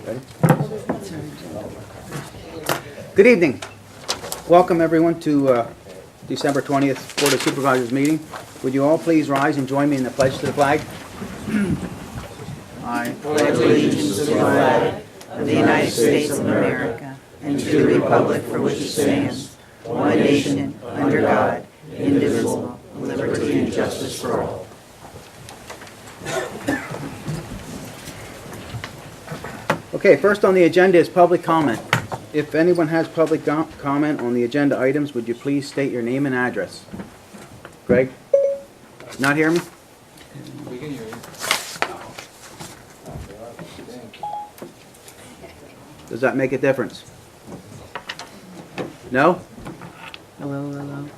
Ready? Good evening. Welcome everyone to December 20th Board of Supervisors meeting. Would you all please rise and join me in the pledge to the flag? I pledge allegiance to the flag of the United States of America and to the republic for which it stands, one nation, under God, indivisible, with liberty and justice for all. Okay, first on the agenda is public comment. If anyone has public comment on the agenda items, would you please state your name and address? Greg? Not hear me? We can hear you. Does that make a difference? No? Hello, hello.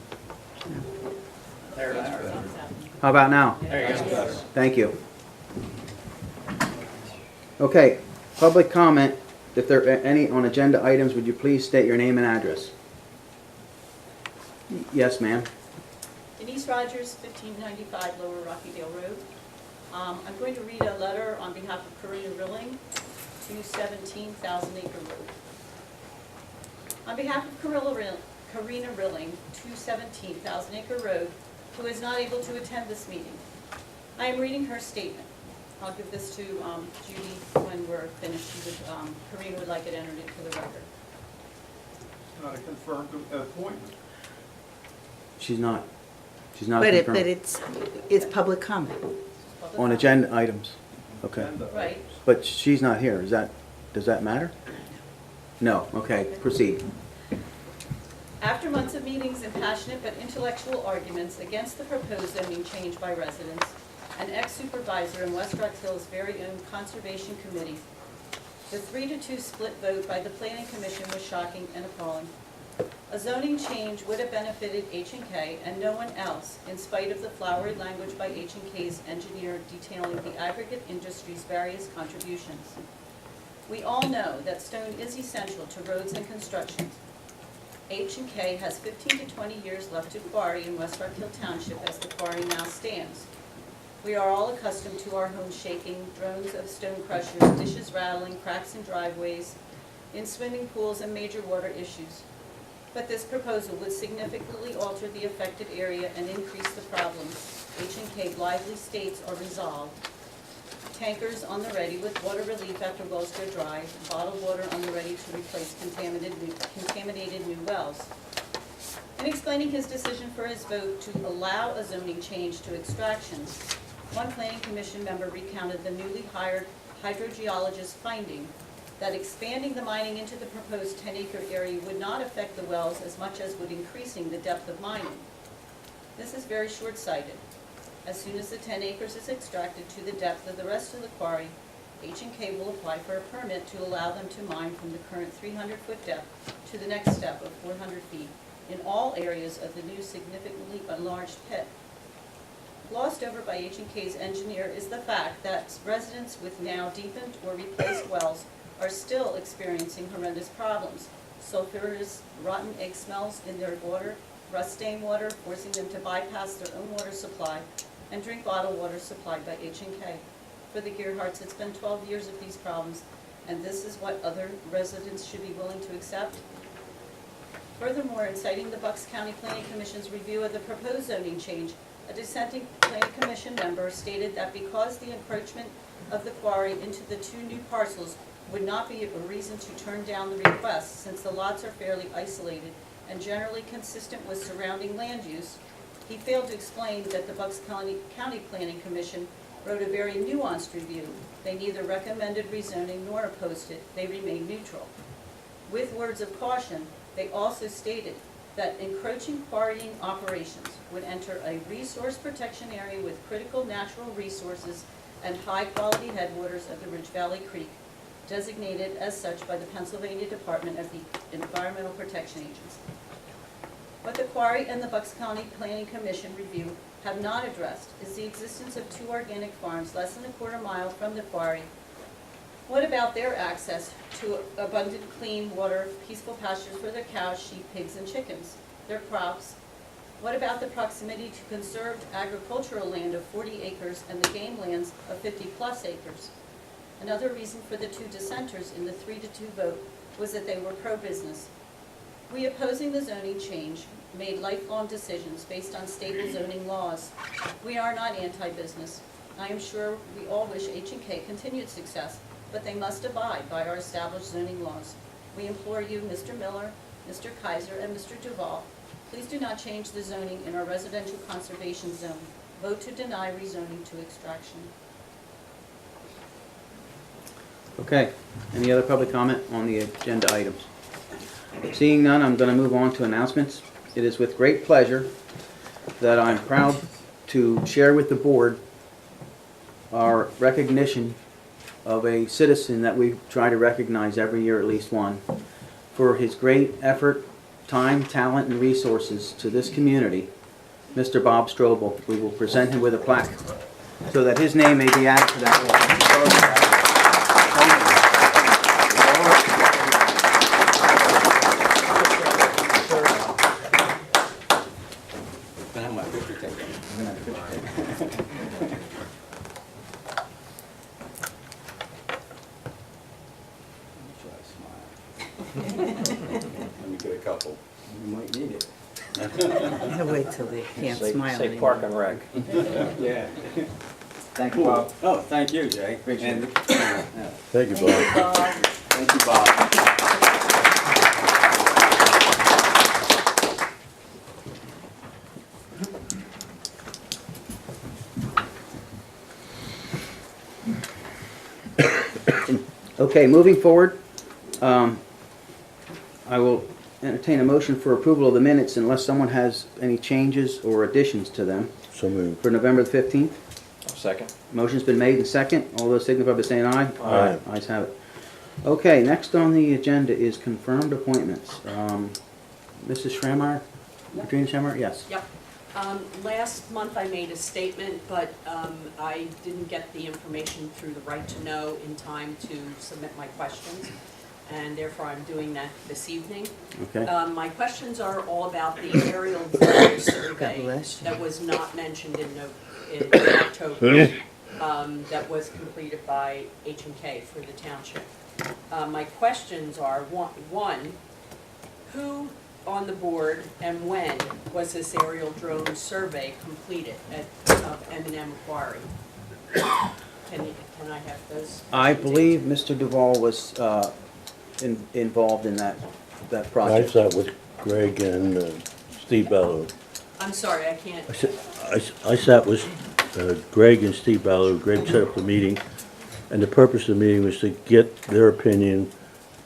How about now? There you go. Thank you. Okay, public comment. If there are any on agenda items, would you please state your name and address? Yes, ma'am. Denise Rogers, 1595 Lower Rockydale Road. I'm going to read a letter on behalf of Karina Rilling, 217 Thousand Acre Road. On behalf of Karina Rilling, 217 Thousand Acre Road, who is not able to attend this meeting, I am reading her statement. I'll give this to Judy when we're finished. Karina would like it entered into the record. It's not a confirmed appointment. She's not But confirmed. it's public comment. On agenda items. Okay. Right. But she's not here. Does that matter? No. Okay, proceed. After months of meetings and passionate but intellectual arguments against the proposed zoning change by residents, an ex-supervisor in West Rockville's very own Conservation Committee, the 3-2 split vote by the Planning Commission was shocking and appalling. A zoning change would have benefited H&K and no one else, in spite of the flowery language by H&K's engineer detailing the aggregate industry's various contributions. We all know that stone is essential to roads and construction. H&K has 15 to 20 years left to quarry in West Rockhill Township as the quarry now stands. We are all accustomed to our homes shaking, drones of stone crushers, dishes rattling, cracks in driveways, in swimming pools, and major water issues. But this proposal would significantly alter the affected area and increase the problems H&K blithely states are resolved. Tankers on the ready with water relief after wells go dry, bottled water on the ready to replace contaminated new wells. In explaining his decision for his vote to allow a zoning change to extractions, one Planning Commission member recounted the newly hired hydrogeologist's finding that expanding the mining into the proposed 10-acre area would not affect the wells as much as would increasing the depth of mining. This is very short-sighted. As soon as the 10 acres is extracted to the depth of the rest of the quarry, H&K will apply for a permit to allow them to mine from the current 300-foot depth to the next step of 400 feet in all areas of the new significantly enlarged pit. Glossed over by H&K's engineer is the fact that residents with now deepened or replaced wells are still experiencing horrendous problems. Sulfurous, rotten egg smells in their water, rust-stained water, forcing them to bypass their own water supply and drink bottled water supplied by H&K. For the Gearharts, it's been 12 years of these problems, and this is what other residents should be willing to accept. Furthermore, in citing the Bucks County Planning Commission's review of the proposed zoning change, a dissenting Planning Commission member stated that because the encroachment of the quarry into the two new parcels would not be a reason to turn down the request, since the lots are fairly isolated and generally consistent with surrounding land use, he failed to explain that the Bucks County Planning Commission wrote a very nuanced review. They neither recommended rezoning nor opposed it. They remained neutral. With words of caution, they also stated that encroaching quarrying operations would enter a resource protection area with critical natural resources and high-quality headwaters of the Ridge Valley Creek, designated as such by the Pennsylvania Department of the Environmental Protection Agency. What the Quarry and the Bucks County Planning Commission review have not addressed is the existence of two organic farms less than a quarter mile from the quarry. What about their access to abundant clean water, peaceful pastures for their cows, sheep, pigs, and chickens, their crops? What about the proximity to conserved agricultural land of 40 acres and the game lands of 50+ acres? Another reason for the 2 dissenters in the 3-2 vote was that they were pro-business. We opposing the zoning change made lifelong decisions based on stable zoning laws. We are not anti-business. I am sure we all wish H&K continued success, but they must abide by our established zoning laws. We implore you, Mr. Miller, Mr. Kaiser, and Mr. Duval, please do not change the zoning in our residential conservation zone. Vote to deny rezoning to extraction. Okay, any other public comment on the agenda items? Seeing none, I'm going to move on to announcements. It is with great pleasure that I'm proud to share with the board our recognition of a citizen that we try to recognize every year, at least one, for his great effort, time, talent, and resources to this community, Mr. Bob Strobel. We will present him with a plaque so that his name may be added to that wall. Let me get a couple. You might need it. I'll wait till they can't smile Say anymore. Park and Rec. Yeah. Thank you, Bob. Oh, thank you, Jay. Appreciate it. Thank you, Bob. Thank you, Bob. Okay, moving forward, I will entertain a motion for approval of the minutes unless someone has any changes or additions to them So moved. for November the 15th. Second. Motion's been made and second. All those signify by saying aye. Aye. Ayes have it. Okay, next on the agenda is confirmed appointments. Mrs. Schrammeyer? Katrina Schrammeyer? Yes. Yep. Last month I made a statement, but I didn't get the information through the right to know in time to submit my questions, and therefore I'm doing that this evening. Okay. My questions are all about the aerial drone survey bless you. that was not mentioned in October, that was completed by H&K for the township. My questions are, one, who on the board and when was this aerial drone survey completed at M&M Quarry? Can I have those? I believe Mr. Duval was involved in that I project. sat with Greg and Steve Ballou. I'm sorry, I can't. I sat with Greg and Steve Ballou. Greg set up the meeting, and the purpose of the meeting was to get their opinion,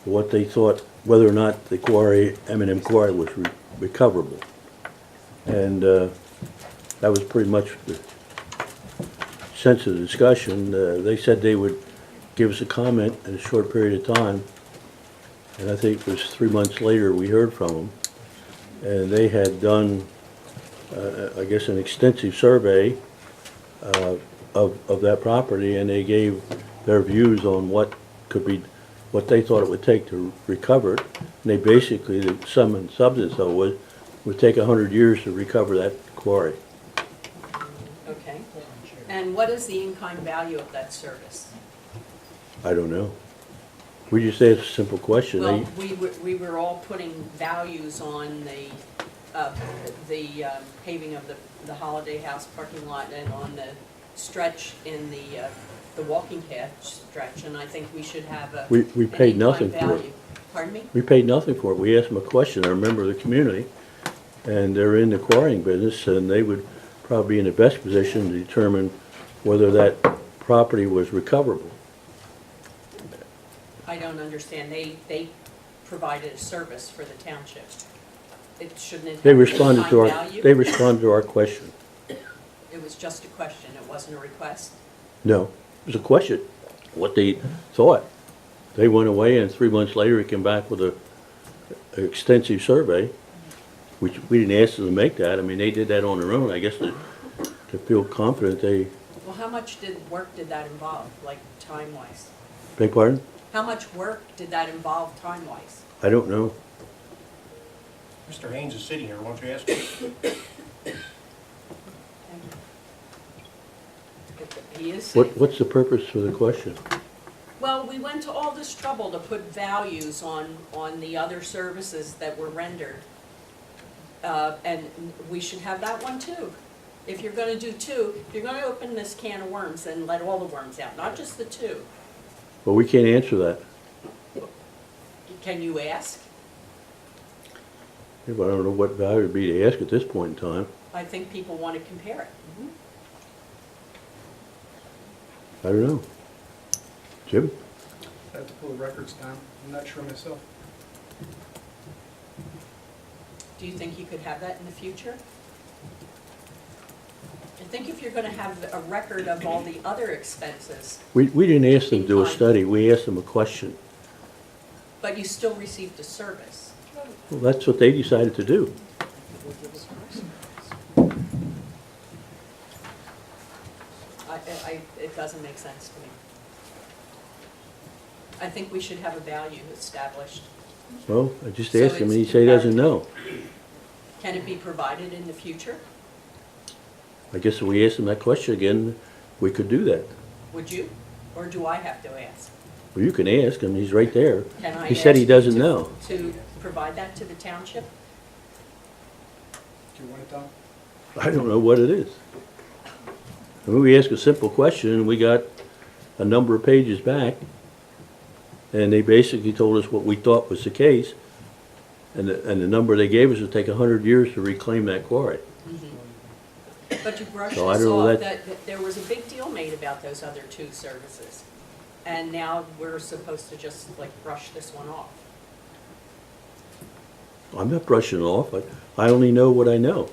what they thought, whether or not the quarry, M&M Quarry, was recoverable. And that was pretty much the sense of the discussion. They said they would give us a comment in a short period of time, and I think it was 3 months later we heard from them. And they had done, I guess, an extensive survey of that property, and they gave their views on what they thought it would take to recover it. And they basically, the sum and substance of it would take 100 years to recover that quarry. Okay. And what is the in-kind value of that service? I don't know. Would you say it's a simple question? Well, we were all putting values on the paving of the Holiday House parking lot and on the stretch in the walking path stretch, and I think we should have a. We paid an nothing in-kind for it. value. Pardon me? We paid nothing for it. We asked them a question, a member of the community, and they're in the quarrying business, and they would probably be in the best position to determine whether that property was recoverable. I don't understand. They provided a service for the township. It shouldn't have They an responded to in-kind our, value? they responded to our question. It was just a question. It wasn't a request. No, it was a question, what they thought. They went away, and 3 months later, he came back with an extensive survey, which we didn't ask them to make that. I mean, they did that on their own, I guess, to feel confident they, Well, how much work did that involve, like time-wise? beg pardon? How much work did that involve time-wise? I don't know. Mr. Haynes is sitting here, why don't you ask him? He is sitting. What's the purpose for the question? we went to all this trouble to put values on the other services that were rendered. And we should have that one too. If you're gonna do two, if you're gonna open this can of worms, then let all the worms out, not just the two. But we can't answer that. Can you ask? Yeah, but I don't know what value would be to ask at this point in time. I think people want to compare it. I don't know. Jim? I have to pull the records down. I'm not sure myself. Do you think you could have that in the future? I think if you're gonna have a record of all the other expenses, We didn't ask them to do a study, we asked them a question. but you still received a service. Well, that's what they decided to do. It doesn't make sense to me. I think we should have a value established. Well, I just So asked him, and he it's said he doesn't know. Can it be provided in the future? I guess if we asked him that question again, we could do that. Would you? Or do I have to ask? Well, you can ask him, he's right there. Can I He said he ask doesn't to- know. To provide that to the township? Do you want it done? I don't know what it is. I mean, we asked a simple question, and we got a number of pages back, and they basically told us what we thought was the case, and the number they gave us would take 100 years to reclaim that quarry. But you brushed So I this don't know off, that- that there was a big deal made about those other two services. And now we're supposed to just like brush this one off. I'm not brushing it off, I only know what I know.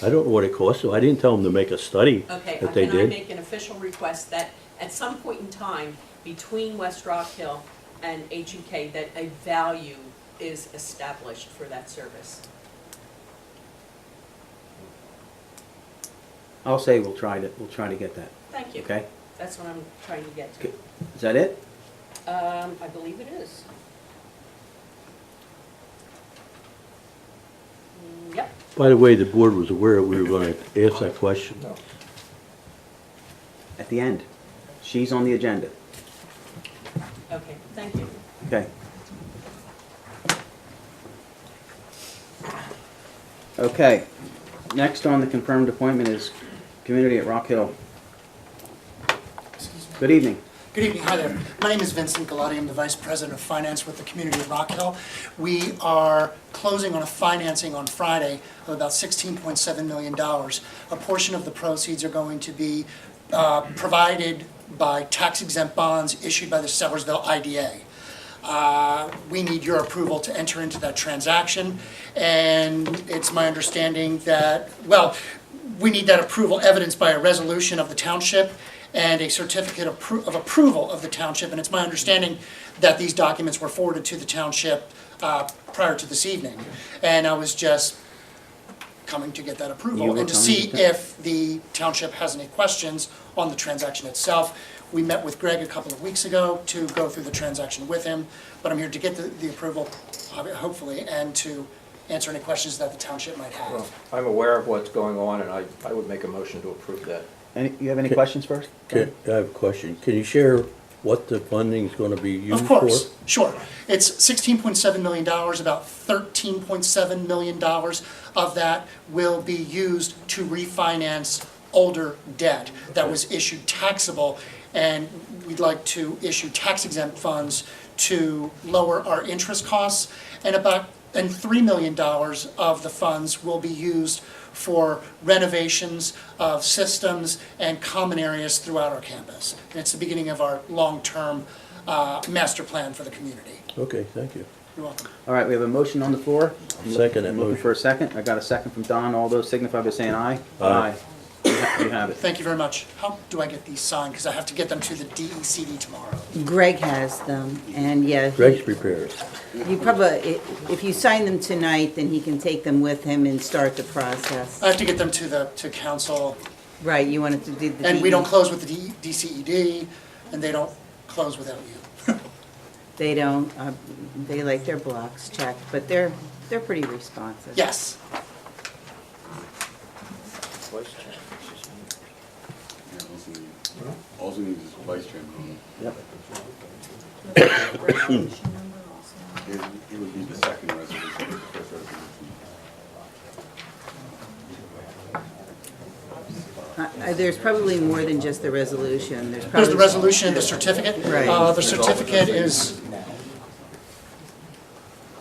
I don't know what it costs, so I didn't tell them to make a study Okay, that they can I did. make an official request that at some point in time between West Rockhill and H&K that a value is established for that service? I'll say we'll try to get that, Thank you. okay? That's what I'm trying to get to. Is that it? I believe it is. Yep. By the way, the board was aware we were going to ask that question. At the end. She's on the agenda, Okay, thank you. okay? Okay, next on the confirmed appointment is Community at Rockhill. Good evening. Good evening, hi there. My name is Vincent Galati, I'm the Vice President of Finance with the Community of Rockhill. We are closing on a financing on Friday of about $16.7 million. A portion of the proceeds are going to be provided by tax-exempt bonds issued by the Sellersville IDA. We need your approval to enter into that transaction, and it's my understanding that, well, we need that approval evidenced by a resolution of the township and a certificate of approval of the township, and it's my understanding that these documents were forwarded to the township prior to this evening. And I was just coming to get that You approval were and to coming see to- if the township has any questions on the transaction itself. We met with Greg a couple of weeks ago to go through the transaction with him, but I'm here to get the approval, hopefully, and to answer any questions that the township might Well, have. I'm aware of what's going on, and I would make a motion to approve that. You have any questions first? I have a question. Can you share what the funding is going to be used Of for? course, sure. It's $16.7 million, about $13.7 million of that will be used to refinance older debt that was issued taxable, and we'd like to issue tax-exempt funds to lower our interest costs, and $3 million of the funds will be used for renovations of systems and common areas throughout our campus. And it's the beginning of our long-term master plan for the community. Okay, thank you. You're welcome. All right, we have a motion on the floor. Second that I'm looking motion. for a second. I got a second from Don. All those signify by saying aye. Aye. You have it. Thank you very much. How do I get these signed? Because I have to get them to the DECD tomorrow. Greg has them, and yeah, Greg's prepared. you probably, if you sign them tonight, then he can take them with him and start the process. I have to get them to council, Right, you wanted to do the. and we don't close with the DCED, and they don't close without you. They don't, they like their blocks checked, but they're pretty responsive. Yes. Also needs is vice chairman. Yep. Resolution number also. It would be the second resolution, the first resolution. There's probably more than just the resolution. There's the probably- resolution and the certificate. Right. The certificate is,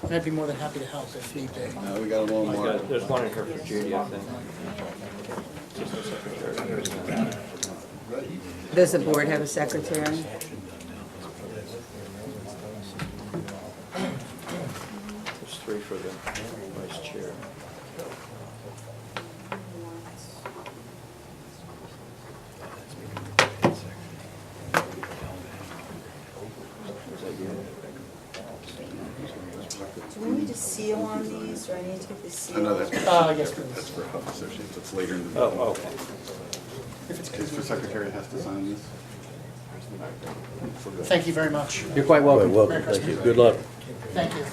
and I'd be more than happy to help if need be. We got a little more. There's one in here for Judy, I think. Just the secretary. Does the board have a secretary? There's three for the vice chair. Do we need to seal on these, or I need to get the seal? I know that's, Yes, please. that's for health associates, it's later in the. Oh, okay. Is the secretary has to sign this? Thank you very much. You're quite Well, welcome. welcome, thank you. Good luck. Thank you.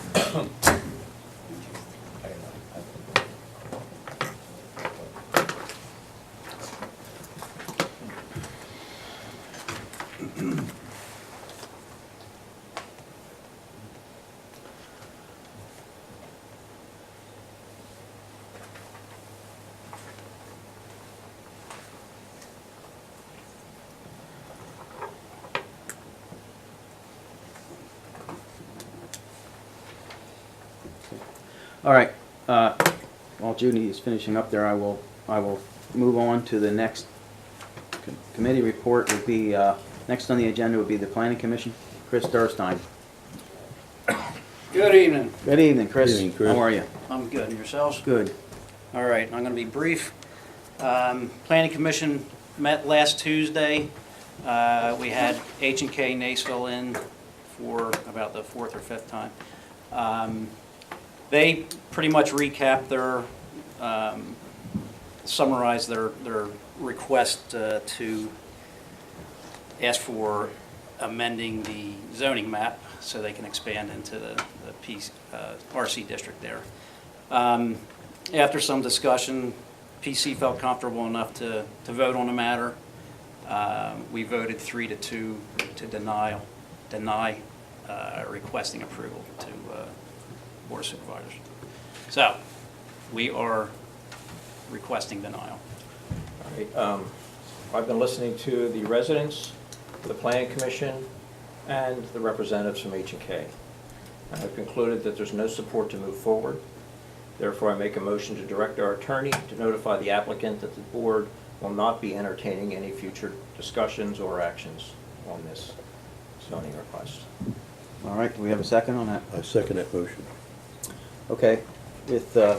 All right, while Judy is finishing up there, I will move on to the next committee report. Would be, next on the agenda would be the planning commission. Chris Durstein. Good evening. Good evening, Chris. Good evening, Chris. How are you? I'm good. And yourselves? Good. All right, I'm going to be brief. Planning Commission met last Tuesday. We had H&K Naysville in for about the fourth or fifth time. They pretty much recapped their, summarized their request to ask for amending the zoning map so they can expand into the RC district there. After some discussion, PC felt comfortable enough to vote on the matter. We voted 3-2 to deny requesting approval to Board of Supervisors. So, we are requesting denial. All right, I've been listening to the residents, the planning commission, and the representatives from H&K. I've concluded that there's no support to move forward. Therefore, I make a motion to direct our attorney to notify the applicant that the board will not be entertaining any future discussions or actions on this zoning request. All right, do we have a second on that? I second that motion. Okay, with the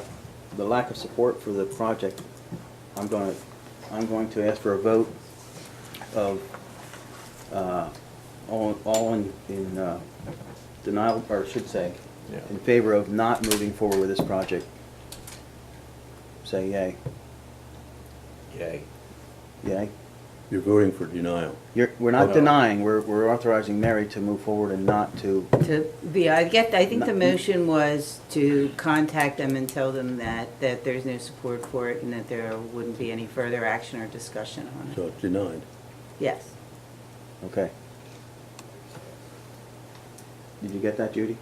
lack of support for the project, I'm going to ask for a vote of all in denial, or I should say, Yeah. in favor of not moving forward with this project. Say yay. Yay. Yay. You're voting for denial. We're not no. denying, we're authorizing Mary to move forward and not to, I think the motion was to contact them and tell them that there's no support for it and that there wouldn't be any further action or discussion on it. So it's denied. Yes. okay. Did you get that, Judy?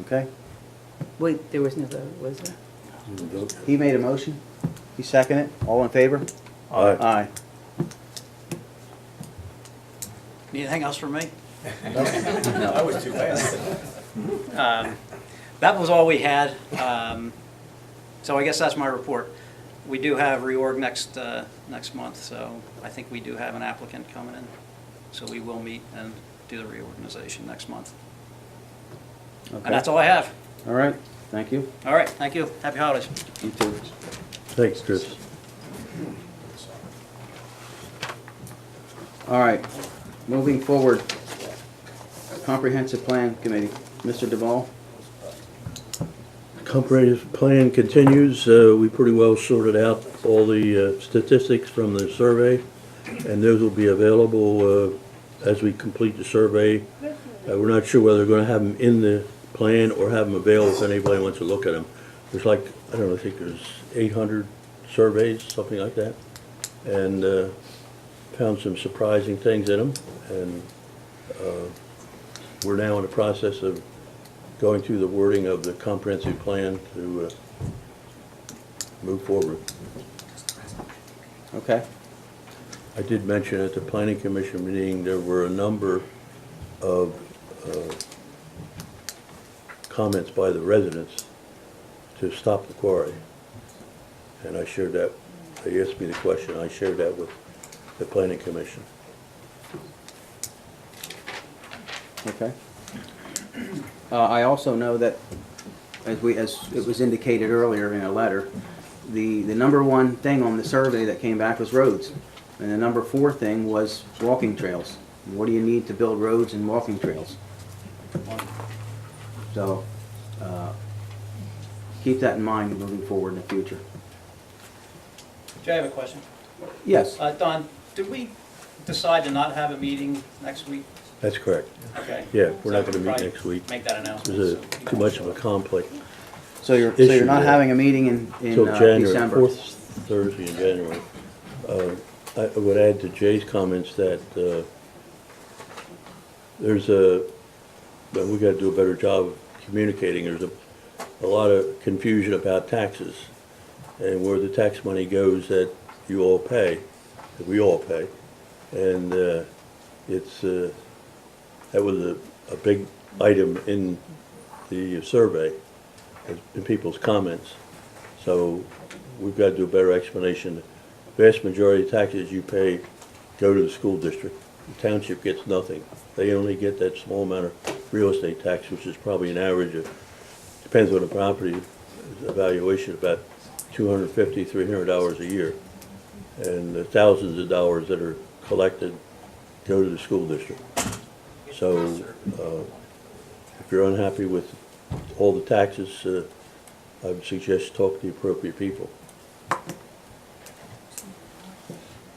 Okay. Wait, there was no vote, was there? You can vote. He made a motion, he seconded it, all in favor? Aye. Aye. Anything else from me? That was too fast. That was all we had. So I guess that's my report. We do have reorg next month, so I think we do have an applicant coming in. So we will meet and do the reorganization next month. Okay. And that's all I have. All right, thank you. All right, thank you. Happy holidays. You too. Thanks, Chris. All right, moving forward, Comprehensive Plan Committee, Mr. Duvall? Comprehensive plan continues. We pretty well sorted out all the statistics from the survey, and those will be available as we complete the survey. We're not sure whether we're going to have them in the plan or have them available if anybody wants to look at them. There's like, I don't know, I think there's 800 surveys, something like that. And found some surprising things in them, and we're now in the process of going through the wording of the comprehensive plan to move forward. Okay. I did mention at the planning commission meeting, there were a number of comments by the residents to stop the quarry. And I shared that, they asked me the question, I shared that with the planning commission. Okay. I also know that, as it was indicated earlier in a letter, the number one thing on the survey that came back was roads. And the number 4 thing was walking trails. What do you need to build roads and walking trails? So, keep that in mind moving forward in the future. Jay, I have a question. Yes. Don, did we decide to not have a meeting next week? That's correct. Okay. Yeah, we're not So gonna meet probably next week. Make that announcement. There's so too much of a conflict. So you're Issue not there. having a meeting in Till January, December? 4th Thursday in January. I would add to Jay's comments that there's but we gotta do a better job of communicating. There's a lot of confusion about taxes and where the tax money goes that you all pay, that we all pay. And that was a big item in the survey, in people's comments. So we've got to do a better explanation. The vast majority of taxes you pay go to the school district. The township gets nothing. They only get that small amount of real estate tax, which is probably an average of, depends on the property evaluation, about $250, $300 a year. And the thousands of dollars that are collected go to the school district. So if you're unhappy with all the taxes, I would suggest talk to the appropriate people.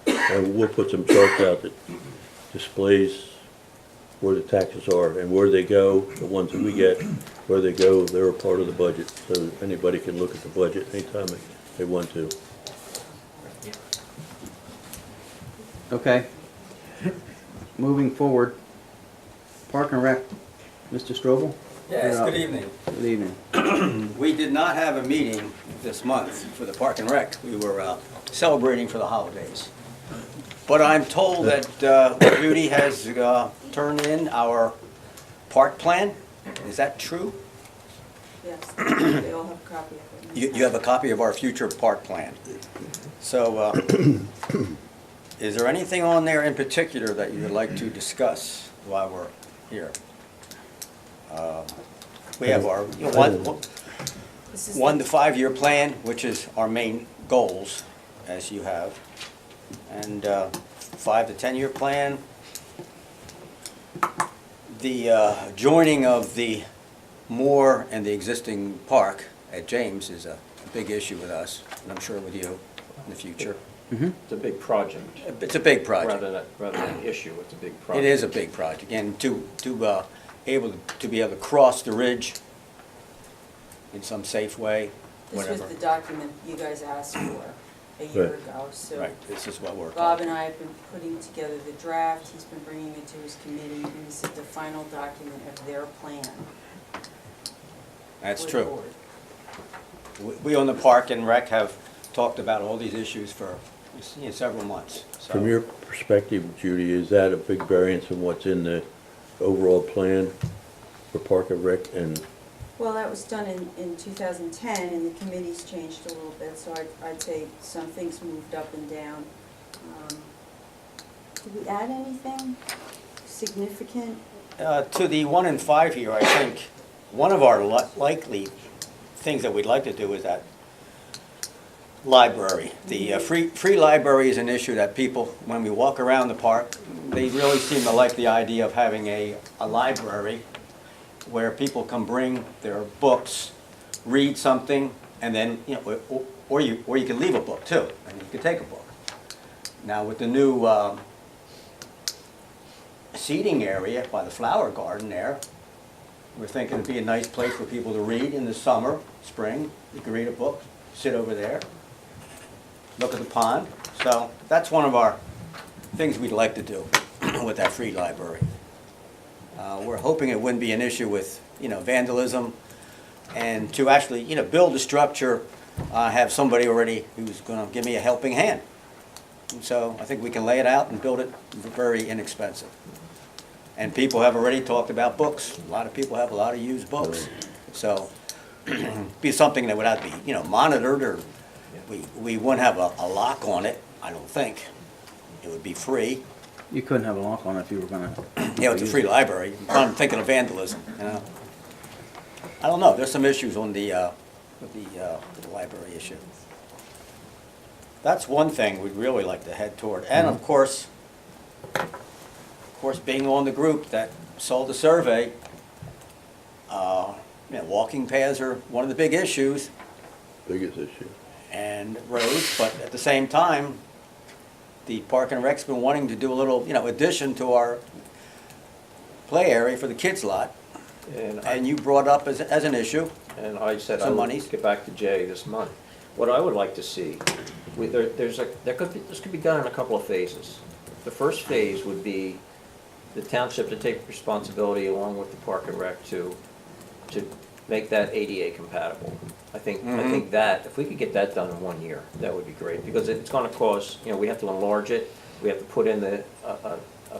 And we'll put some charts out that displays where the taxes are and where they go, the ones that we get, where they go, they're a part of the budget. So anybody can look at the budget anytime they want to. Okay. Moving forward, Park and Rec, Mr. Strobel? Yes, You're up. good evening. Good evening. We did not have a meeting this month for the Park and Rec. We were celebrating for the holidays. But I'm told that Judy has turned in our park plan. Is that true? Yes, they all have a copy of it. You have a copy of our future park plan. So is there anything on there in particular that you would like to discuss while we're here? We have our This is 1 to the- 5 year plan, which is our main goals, as you have, and 5 to 10 year plan. The joining of the Moore and the existing park at James is a big issue with us, and I'm sure with you in the future. It's a big project. It's a big project. Rather than an issue, it's a big project. It is a big project, and to be able to cross the ridge in some safe way, This was whatever. the document you guys asked for a year Right. ago, so Right, this is what we're Bob talking. and I have been putting together the draft, he's been bringing it to his committee, and this is the final document of their plan. That's for the true. board. We on the Park and Rec have talked about all these issues for several months. So From your perspective, Judy, is that a big variance in what's in the overall plan for Park and Rec? And Well, that was done in 2010, and the committee's changed a little bit, so I'd say some things moved up and down. Did we add anything significant? to the 1 and 5 here, I think one of our likely things that we'd like to do is that library. The free library is an issue that people, when we walk around the park, they really seem to like the idea of having a library where people can bring their books, read something, and then, or you can leave a book too, and you can take a book. Now with the new seating area by the flower garden there, we're thinking it'd be a nice place for people to read in the summer, spring. You can read a book, sit over there, look at the pond. So that's one of our things we'd like to do with that free library. We're hoping it wouldn't be an issue with, vandalism, and to actually, build a structure, have somebody already who's gonna give me a helping hand. And so I think we can lay it out and build it very inexpensive. And people have already talked about books. A lot of people have a lot of used books. So, be something that would have to be, monitored, or we wouldn't have a lock on it, I don't think. It would be free. You couldn't have a lock on it if you were gonna. Yeah, it's a free library. I'm thinking of vandalism, I don't know, there's some issues on with the library issue. That's one thing we'd really like to head toward. And of course, being on the group that saw the survey, walking paths are one of the big issues, Biggest issue. and roads, but at the same time, the Park and Rec's been wanting to do a little, addition to our play area for the kids' lot, and you brought up as an issue. And I said I Some would monies. get back to Jay this month. What I would like to see, this could be done in a couple of phases. The first phase would be the township to take responsibility along with the Park and Rec to make that ADA compatible. I think that, if we could get that done in 1 year, that would be great, because it's gonna cause, we have to enlarge it, we have to put in a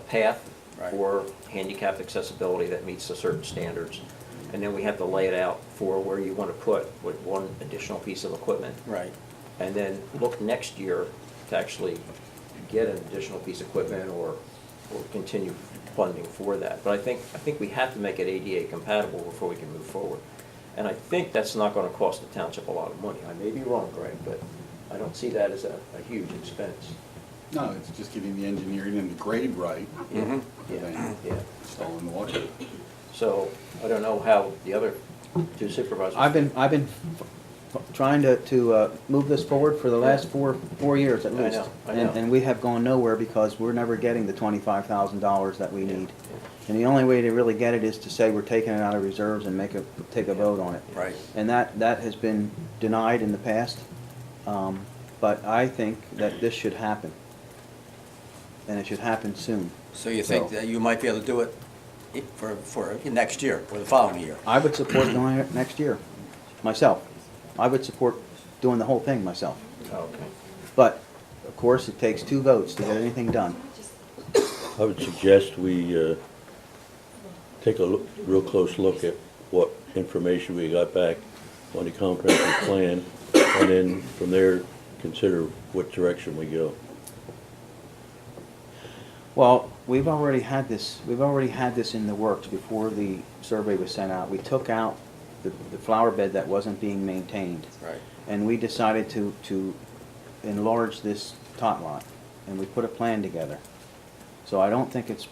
path Right. for handicapped accessibility that meets the certain standards. And then we have to lay it out for where you want to put with one additional piece of equipment. Right. And then look next year to actually get an additional piece of equipment or continue funding for that. But I think we have to make it ADA compatible before we can move forward. And I think that's not going to cost the township a lot of money. I may be wrong, Greg, but I don't see that as a huge expense. No, it's just getting the engineering and the grade right, and then Yeah. installing the water. So I don't know how the other two supervisors. I've been trying to move this forward for the last four years at I least. know, I know. And we have gone nowhere because we're never getting the $25,000 that we need. And the only way to really get it is to say we're taking it out of reserves and take a vote on it. Right. And that has been denied in the past. But I think that this should happen. And it should happen soon. So you think that you might be able to do it for next year, or the following year? I would support doing it next year, myself. I would support doing the whole thing myself. Okay. But, of course, it takes 2 votes to get anything done. I would suggest we take a real close look at what information we got back on the comprehensive plan, and then from there, consider what direction we go. Well, we've already had this in the works before the survey was sent out. We took out the flower bed that wasn't being maintained. Right. And we decided to enlarge this tot lot, and we put a plan together. So I don't think it's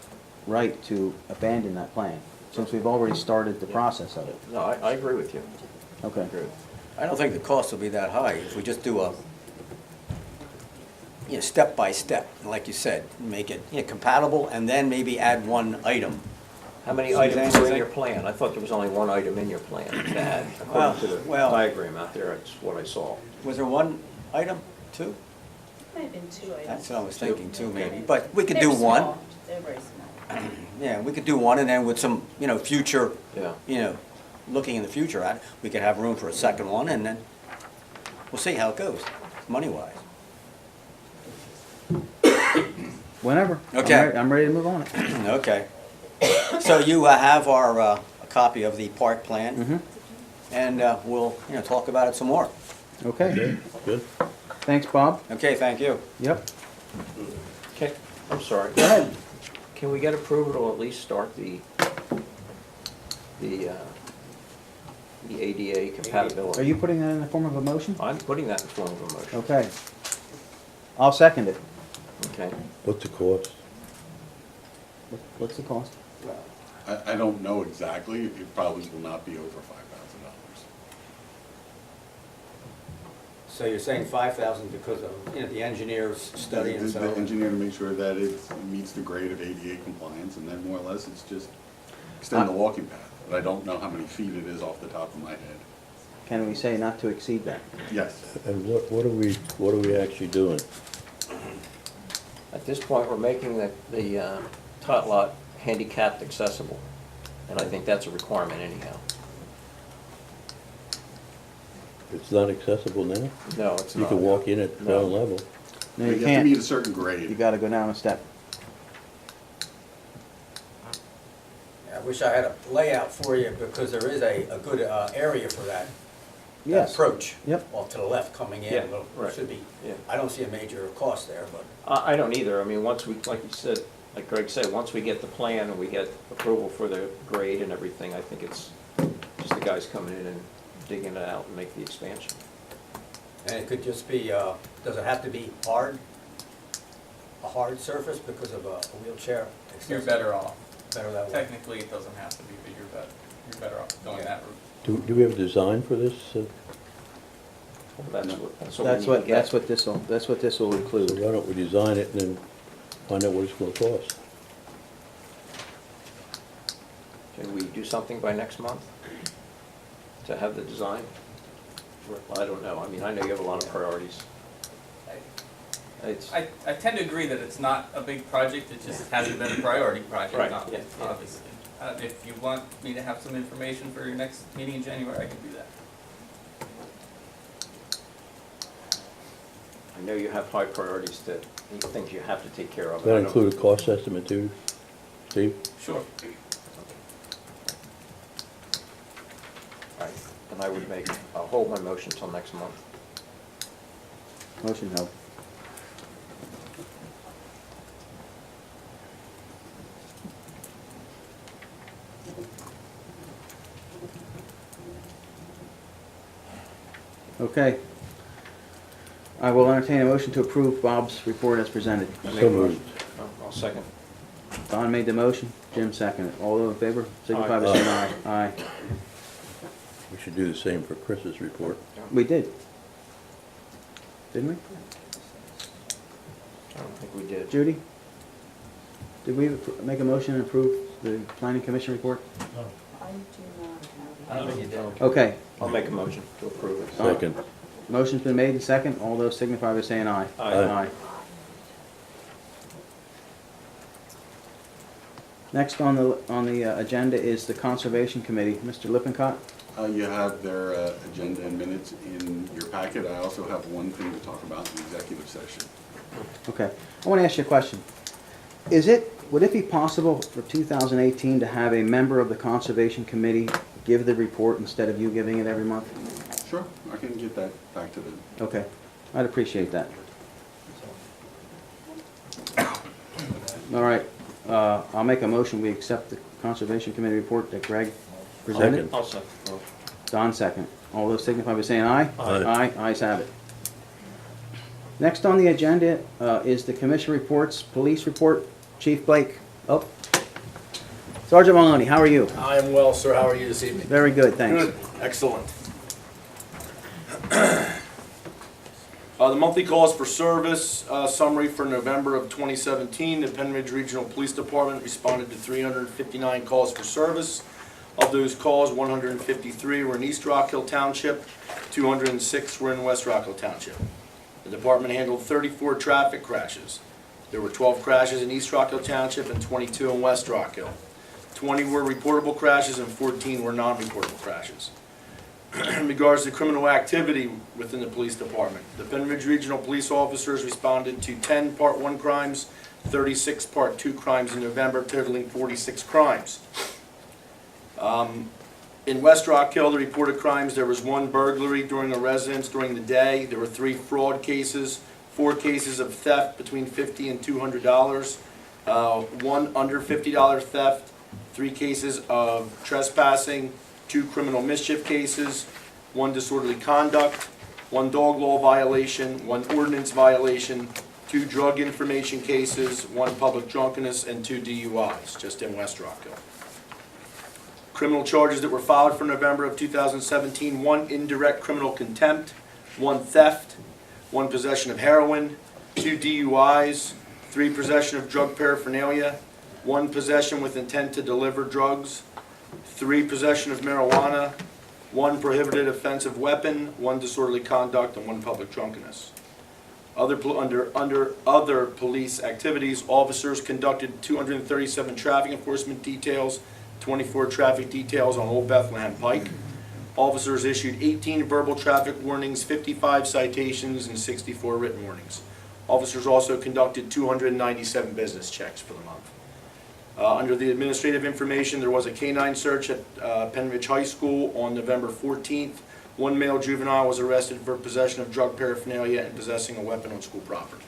right to abandon that plan, since we've already started the process of it. No, I agree with you. Okay. I don't think the cost will be that high if we just do a, step by step, like you said, make it compatible, and then maybe add one item. How many Suzanne, items you are in think? your plan? I thought there was only one item in your plan to add. Well, According to the well- diagram out there, that's what I saw. Was there one item, 2? Might have been 2 items. That's what I was thinking, 2 maybe, but we could They're do one. small. They're very small. Yeah, we could do one, and then with some, future, Yeah. looking in the future at, we could have room for a second one, and then we'll see how it goes, money-wise. Whenever. Okay. I'm ready to move on it. Okay. So you have our, a copy of the park plan, Mhm. and we'll, talk about it some more. Okay. Good? Thanks, Bob. Okay, thank you. Yep. Okay, I'm sorry. Go ahead. Can we get approval to at least start the ADA compatibility? Are you putting that in the form of a motion? I'm putting that in form of a motion. Okay. I'll second it. Okay. What's the cost? What's the cost? I don't know exactly, it probably will not be over $5,000. So you're saying 5,000 because of, the engineer's study and so The on? engineer to make sure that it meets the grade of ADA compliance, and then more or less, it's just extend the walking path. But I don't know how many feet it is off the top of my head. Can we say not to exceed that? Yes, And what are we actually doing? At this point, we're making the tot lot handicapped accessible, and I think that's a requirement anyhow. It's not accessible now? No, it's You not. can walk in at No. ground level. No, You you have to meet a can't. certain You grade. gotta go down a step. I wish I had a layout for you, because there is a good area for that. Yes. Approach. Yep. Off to the left coming in, Yeah, well, right. should be, Yeah. I don't see a major cost there, but. I don't either. I mean, once we, like you said, like Greg said, once we get the plan and we get approval for the grade and everything, I think it's just the guys coming in and digging it out and make the expansion. And it could just be, does it have to be hard? A hard surface because of a wheelchair? You're better off. Better that way? Technically, it doesn't have to be, but you're better off going that route. Do we have a design for this? Well, that's what we need to get. That's what this will So include. why don't we design it and then find out what it's gonna cost? Can we do something by next month to have the design? Well, I don't know. I mean, I know you have a lot of priorities. It's, I tend to agree that it's not a big project, it just hasn't been a priority project, Right, yeah, yeah. obviously. If you want me to have some information for your next meeting in January, I can do that. I know you have high priorities that, things you have to take care of. Does that include a cost estimate too, Steve? Sure. Right, and I would I'll hold my motion till next month. Motion held. Okay. I will entertain a motion to approve Bob's report as presented. So moved. I'll second. Don made the motion, Jim seconded. All those in favor, signify by saying aye. Aye. We should do the same for Chris's report. We did. Didn't we? I don't think we did. Judy? Did we make a motion and approve the planning commission report? I don't think you did. Okay. I'll make a motion to approve it. Second. Motion's been made and second. All those signify by saying aye. Aye. Next on the agenda is the Conservation Committee. Mr. Lippincott? You have their agenda and minutes in your packet. I also have one thing to talk about in the executive session. Okay. I want to ask you a question. Would it be possible for 2018 to have a member of the Conservation Committee give the report instead of you giving it every month? Sure, I can get that back to them. Okay. I'd appreciate that. All right. I'll make a motion. We accept the Conservation Committee report that Greg presented. Second. I'll second. Don second. All those signify by saying aye. Aye. Aye, ayes have it. Next on the agenda is the commission reports, police report, Chief Blake. Oh. Sergeant Maloney, how are you? I am well, sir. How are you this evening? Very good, thanks. Good. Excellent. The monthly calls for service summary for November of 2017. The Penn Ridge Regional Police Department responded to 359 calls for service. Of those calls, 153 were in East Rockhill Township, 206 were in West Rockhill Township. The department handled 34 traffic crashes. There were 12 crashes in East Rockhill Township and 22 in West Rockhill. 20 were reportable crashes and 14 were non-reportable crashes. In regards to criminal activity within the police department, the Penn Ridge Regional Police officers responded to 10 Part 1 crimes, 36 Part 2 crimes in November, totaling 46 crimes. In West Rockhill, the reported crimes, there was 1 burglary during a residence during the day. There were 3 fraud cases, 4 cases of theft between $50 and $200, 1 under $50 theft, 3 cases of trespassing, 2 criminal mischief cases, 1 disorderly conduct, 1 dog law violation, 1 ordinance violation, 2 drug information cases, 1 public drunkenness, and 2 DUIs, just in West Rockhill. Criminal charges that were filed for November of 2017, 1 indirect criminal contempt, 1 theft, 1 possession of heroin, 2 DUIs, 3 possession of drug paraphernalia, 1 possession with intent to deliver drugs, 3 possession of marijuana, 1 prohibited offensive weapon, 1 disorderly conduct, and 1 public drunkenness. Under other police activities, officers conducted 237 traffic enforcement details, 24 traffic details on Old Bethlehem Pike. Officers issued 18 verbal traffic warnings, 55 citations, and 64 written warnings. Officers also conducted 297 business checks for the month. Under the administrative information, there was a canine search at Penridge High School on November 14th. One male juvenile was arrested for possession of drug paraphernalia and possessing a weapon on school property.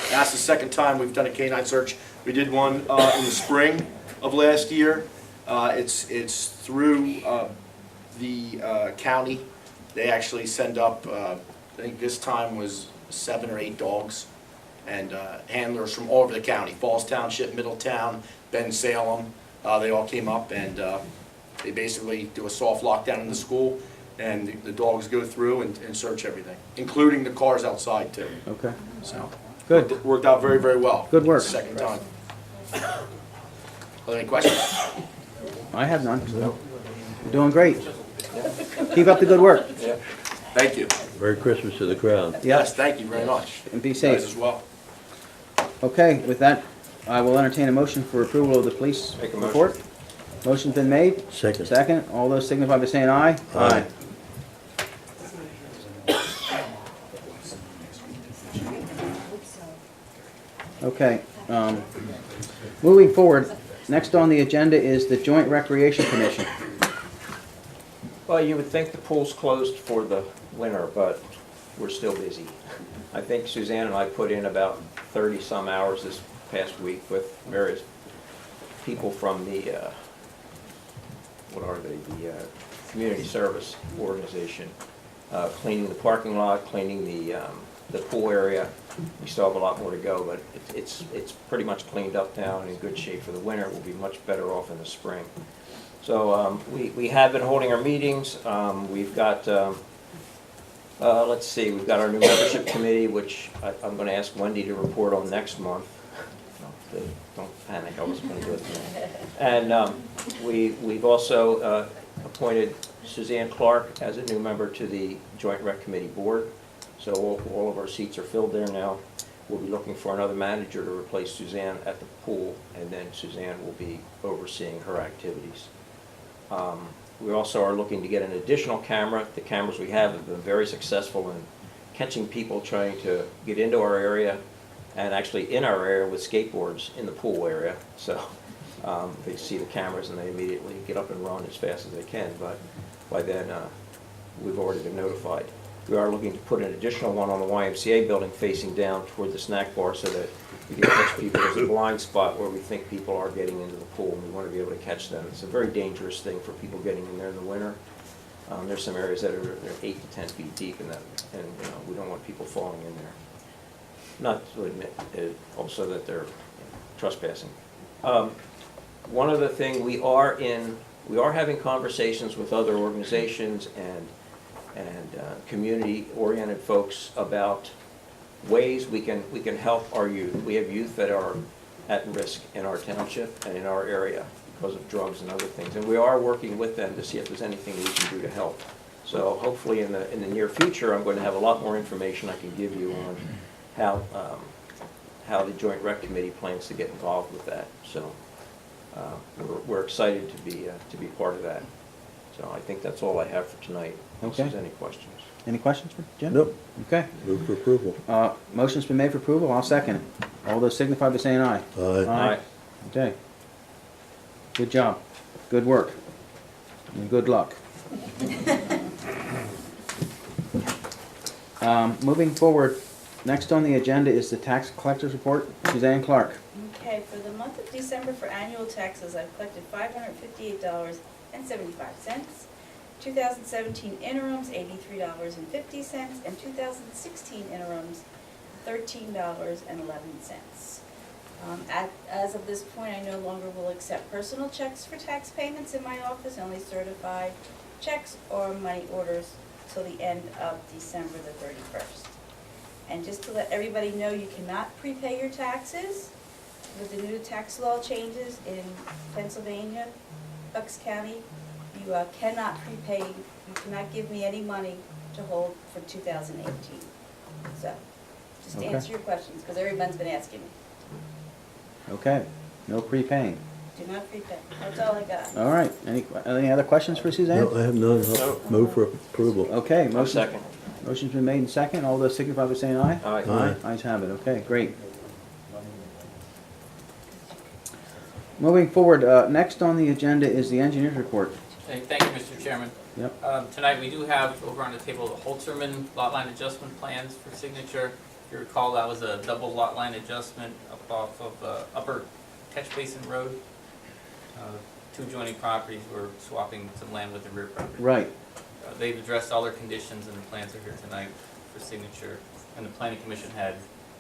That's the second time we've done a canine search. We did one in the spring of last year. It's through the county. They actually send up, I think this time was 7 or 8 dogs, and handlers from all over the county, Falls Township, Middletown, Ben Salem. They all came up, and they basically do a soft lockdown in the school, and the dogs go through and search everything, including the cars outside too. Okay. So, Good. worked out very, very well. Good work. Second time. Are there any questions? I have none. You're doing great. Keep up the good work. Thank you. Merry Christmas to the crowd. Yes, thank you very much. And be You guys as safe. well. Okay, with that, I will entertain a motion for approval of the police Make a motion. report. Motion's been made. Second. Second. All those signify by saying aye. Aye. Okay, moving forward, next on the agenda is the Joint Recreation Commission. Well, you would think the pool's closed for the winter, but we're still busy. I think Suzanne and I put in about 30-some hours this past week with various people from the, the community service organization, cleaning the parking lot, cleaning the pool area. We still have a lot more to go, but it's pretty much cleaned up now and in good shape for the winter. We'll be much better off in the spring. So we have been holding our meetings. We've got, let's see, we've got our new membership committee, which I'm going to ask Wendy to report on next month. Don't panic, I was going to do it tonight. And we've also appointed Suzanne Clark as a new member to the Joint Rec Committee Board. So all of our seats are filled there now. We'll be looking for another manager to replace Suzanne at the pool, and then Suzanne will be overseeing her activities. We also are looking to get an additional camera. The cameras we have been very successful in catching people trying to get into our area and actually in our area with skateboards in the pool area. So they see the cameras and they immediately get up and run as fast as they can, but by then we've already been notified. We are looking to put an additional one on the YMCA building facing down toward the snack bar so that we can catch people. There's a blind spot where we think people are getting into the pool, and we want to be able to catch them. It's a very dangerous thing for people getting in there in the winter. There's some areas that are 8 to 10 feet deep, and we don't want people falling in there. Not to admit also that they're trespassing. One other thing, we are having conversations with other organizations and community-oriented folks about ways we can help our youth. We have youth that are at risk in our township and in our area because of drugs and other things, and we are working with them to see if there's anything we can do to help. So hopefully in the near future, I'm going to have a lot more information I can give you on how the Joint Rec Committee plans to get involved with that. So we're excited to be part of that. So I think that's all I have for tonight. Unless Okay. there's any questions. Any questions for Jim? Nope. Okay. Move for approval. Motion's been made for approval. I'll second it. All those signify by saying aye. Aye. Aye. Okay. Good job. Good work. And good luck. Moving forward, next on the agenda is the tax collector's report. Suzanne Clark. Okay, for the month of December for annual taxes, I've collected $558.75. 2017 interims, $83.50, and 2016 interims, $13.11. As of this point, I no longer will accept personal checks for tax payments in my office, only certified checks or money orders till the end of December the 31st. And just to let everybody know, you cannot prepay your taxes with the new tax law changes in Pennsylvania, Bucks County. You cannot prepay, you cannot give me any money to hold for 2018. So, Just to Okay. answer your questions, because everyone's been asking me. Okay, no prepaying. Do not prepay. That's all I got. All right, any other questions for Suzanne? No, I have none. I'll move for approval. Okay, I'll motion, second. motion's been made and second. All those signify by saying aye. Aye. Aye. Ayes have it, okay, great. Moving forward, next on the agenda is the engineer's report. Hey, thank you, Mr. Chairman. Yep. Tonight, we do have over on the table the Holzerman lot line adjustment plans for signature. If you recall, that was a double lot line adjustment up off of Upper Catch Basin Road. Two adjoining properties, we're swapping some land with the rear property. Right, They've addressed all their conditions, and the plans are here tonight for signature. And the planning commission had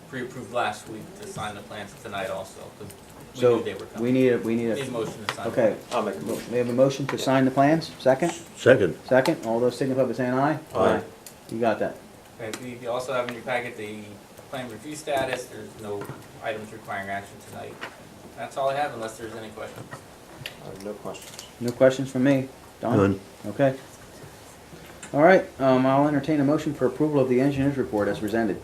pre-approved last week to sign the plans tonight also, because we so knew they were coming. we need Need a, a motion to sign. okay. I'll make a motion. We have a motion to sign the plans, second? Second. Second, all those signify by saying aye. Aye. You got that. Okay, you also have in your packet the plan review status. There's no items requiring action tonight. That's all I have unless there's any questions. No questions. No questions from me? Don? None. Okay. All right, I'll entertain a motion for approval of the engineer's report as presented.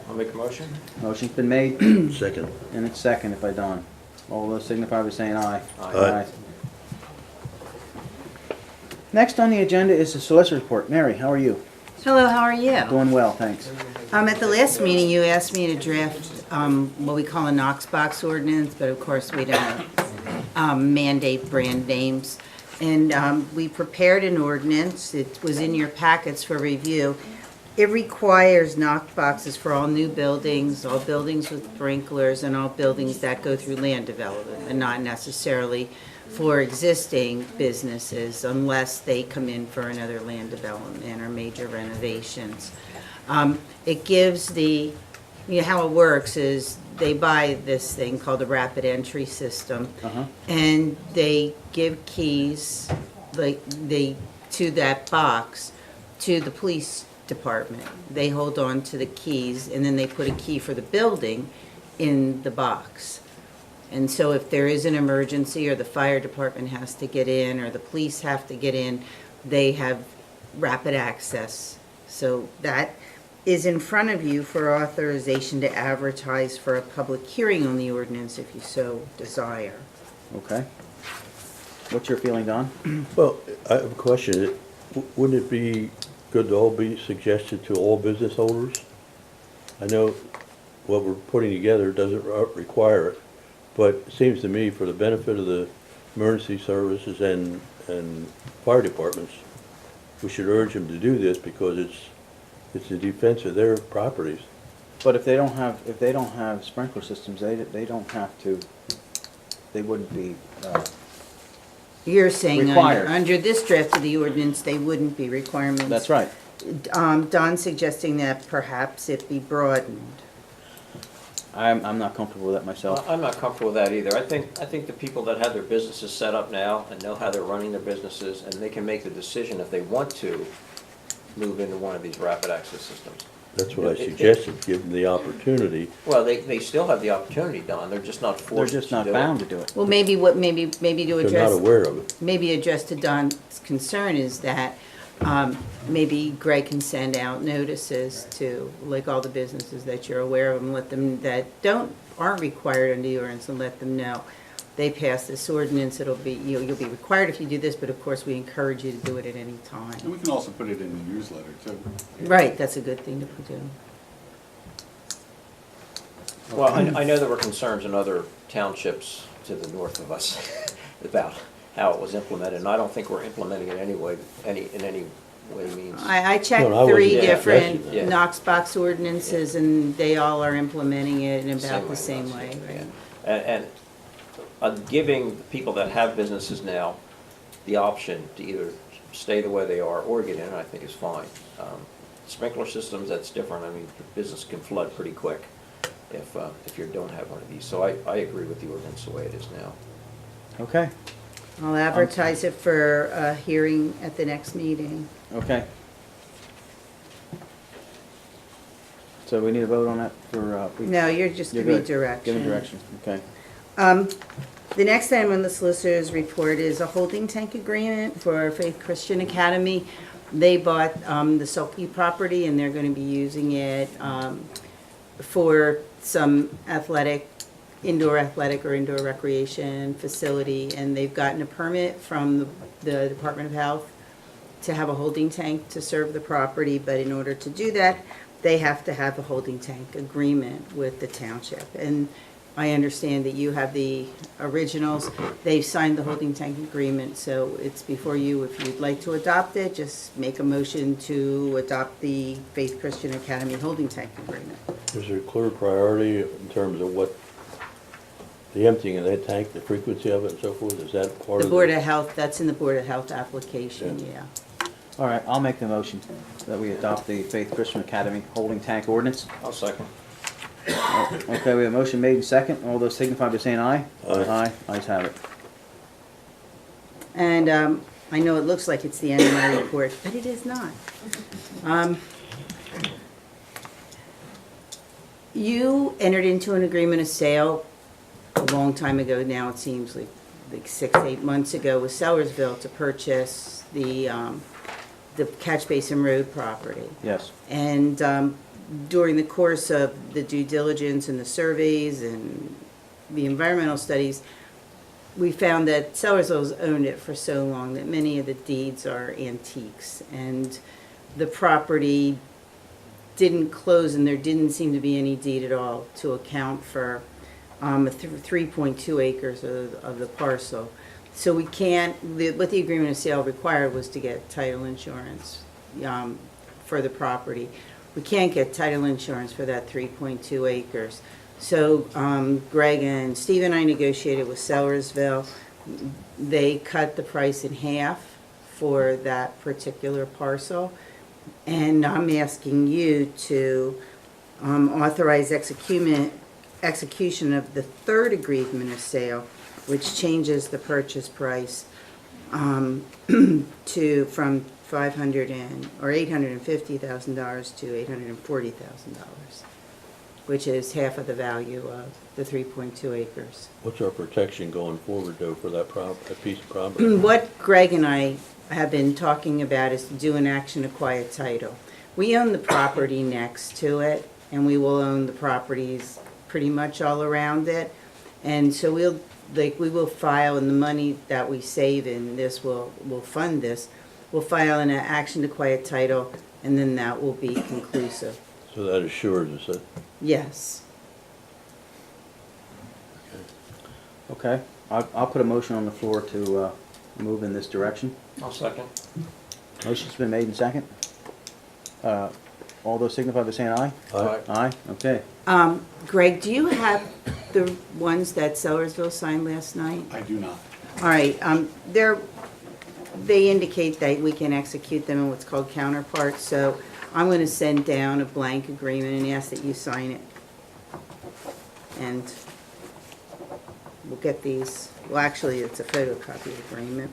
I'll make a motion. Motion's been made, Second. and it's seconded by Don. All those signify by saying aye. Aye. Next on the agenda is the solicitor's report. Mary, how are you? Hello, how are you? Doing well, thanks. At the last meeting, you asked me to draft what we call a Knox box ordinance, but of course, we don't mandate brand names. And we prepared an ordinance. It was in your packets for review. It requires knock boxes for all new buildings, all buildings with sprinklers, and all buildings that go through land development, and not necessarily for existing businesses unless they come in for another land development or major renovations. It gives how it works is they buy this thing called a rapid entry system, and they give keys, to that box to the police department. They hold on to the keys, and then they put a key for the building in the box. And so if there is an emergency, or the fire department has to get in, or the police have to get in, they have rapid access. So that is in front of you for authorization to advertise for a public hearing on the ordinance if you so desire. Okay. What's your feeling, Don? Well, I have a question. Wouldn't it be good to all be suggested to all business owners? I know what we're putting together doesn't require it, but it seems to me for the benefit of the emergency services and fire departments, we should urge them to do this because it's in defense of their properties. But if they don't have sprinkler systems, they don't have to, they wouldn't be, You're saying Required. under this draft of the ordinance, they wouldn't be requirements. that's right. Don's suggesting that perhaps it be broadened. I'm not comfortable with that myself. I'm not comfortable with that either. I think the people that have their businesses set up now and know how they're running their businesses, and they can make the decision if they want to move into one of these rapid access systems. That's what I suggested, give them the opportunity. Well, they still have the opportunity, Don. They're just not They're forced to do it. just not bound to do it. Well, maybe to They're address. not aware of it. Maybe address to Don's concern is that maybe Greg can send out notices to, like, all the businesses that you're aware of, and let them, that aren't required under the ordinance, and let them know. They pass this ordinance, it'll be, you'll be required if you do this, but of course, we encourage you to do it at any And time. we can also put it in the newsletter too. Right, that's a good thing to do. Well, I know there were concerns in other townships to the north of us about how it was implemented, and I don't think we're implementing it in any way means. I checked No, I wasn't three suggesting different it. Knox box ordinances, and they all are implementing it in about the Same same way. way, right? And giving people that have businesses now the option to either stay the way they are or get in, I think is fine. Sprinkler systems, that's different. I mean, business can flood pretty quick if you don't have one of these. So I agree with the ordinance the way it is now. Okay, I'll advertise it for a hearing at the next meeting. okay. So we need a vote on that for, No, you're just You're giving good. direction. Giving direction, okay. The next item on the solicitor's report is a holding tank agreement for Faith Christian Academy. They bought the Sulky property, and they're going to be using it for some indoor athletic or indoor recreation facility, and they've gotten a permit from the Department of Health to have a holding tank to serve the property, but in order to do that, they have to have a holding tank agreement with the township. And I understand that you have the originals. They've signed the holding tank agreement, so it's before you. If you'd like to adopt it, just make a motion to adopt the Faith Christian Academy holding tank agreement. Is there a clear priority in terms of what, the emptying of that tank, the frequency of it and so forth? Is that part The of Board of Health, that's in the Board of Health application, yeah. All right, I'll make the motion that we adopt the Faith Christian Academy holding tank ordinance. I'll second. Okay, we have a motion made and second. All those signify by saying aye. Aye. Ayes have it. And I know it looks like it's the end of my report, but it is not. You entered into an agreement of sale a long time ago now, it seems like 6, 8 months ago, with Sellersville to purchase the Catch Basin Road property. Yes. And during the course of the due diligence and the surveys and the environmental studies, we found that Sellersville's owned it for so long that many of the deeds are antiques. And the property didn't close, and there didn't seem to be any deed at all to account for 3.2 acres of the parcel. So we can't, what the agreement of sale required was to get title insurance for the property. We can't get title insurance for that 3.2 acres. So Greg and Steve and I negotiated with Sellersville. They cut the price in half for that particular parcel. And I'm asking you to authorize execution of the third agreement of sale, which changes the purchase price from $850,000 to $840,000, which is half of the value of the 3.2 acres. What's our protection going forward, though, for that piece of property? What Greg and I have been talking about is to do an action to quiet title. We own the property next to it, and we will own the properties pretty much all around it. And so we will file, and the money that we save in this will fund this. We'll file an action to quiet title, and then that will be conclusive. So that assures us that, Yes. Okay, I'll put a motion on the floor to move in this direction. I'll second. Motion's been made and second. All those signify by saying aye. Aye. Aye, okay. Greg, do you have the ones that Sellersville signed last night? I do not. All right, they indicate that we can execute them in what's called counterparts, so I'm going to send down a blank agreement and ask that you sign it. And we'll get these, well, actually, it's a photocopy agreement.